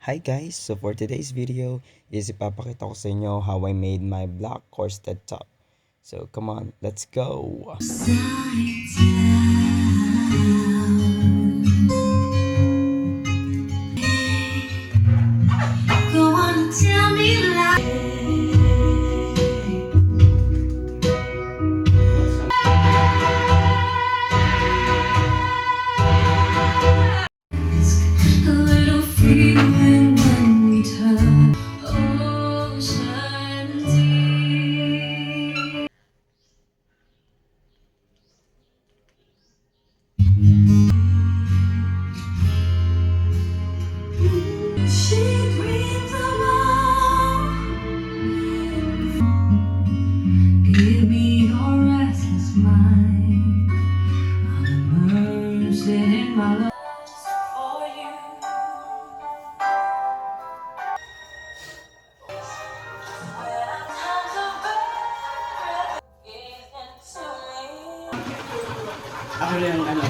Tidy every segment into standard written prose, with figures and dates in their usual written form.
Hi guys! So for today's video is ipapakita ko sa inyo how I made my black corseted top. So come on, let's go! Go on and tell me a little feeling when we turn ocean deep. She dreams of all. Give me your restless mind. I'm immersed in my love for you. Ako na yung ano.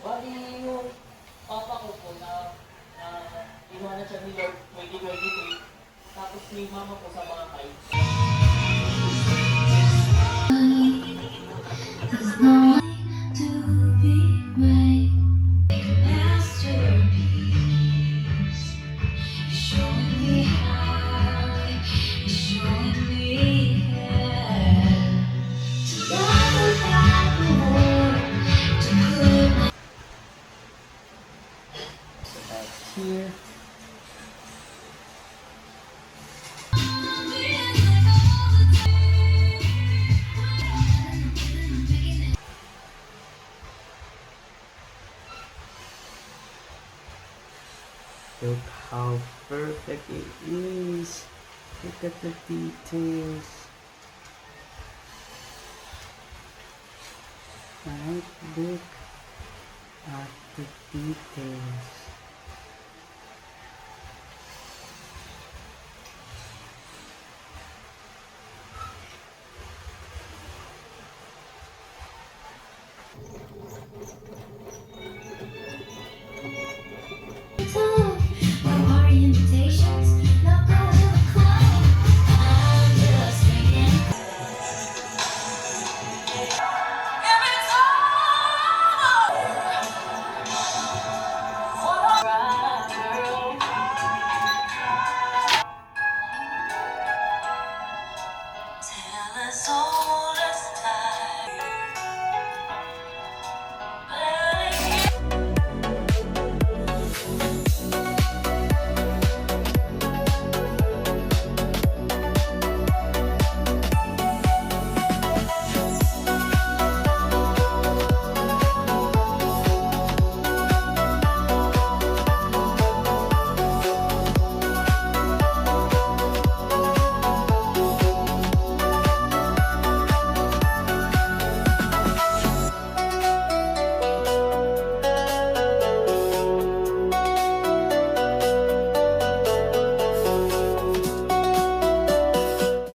Bali yung papa ko po na iwanan siya ni Lord 2023. Tapos yung mama ko sa mga kites. There's no way to be great. Masterpiece. Showing me how, showing me how to love without the war, to put Here. Look how perfect it is. Look at the details. Right, look at the details.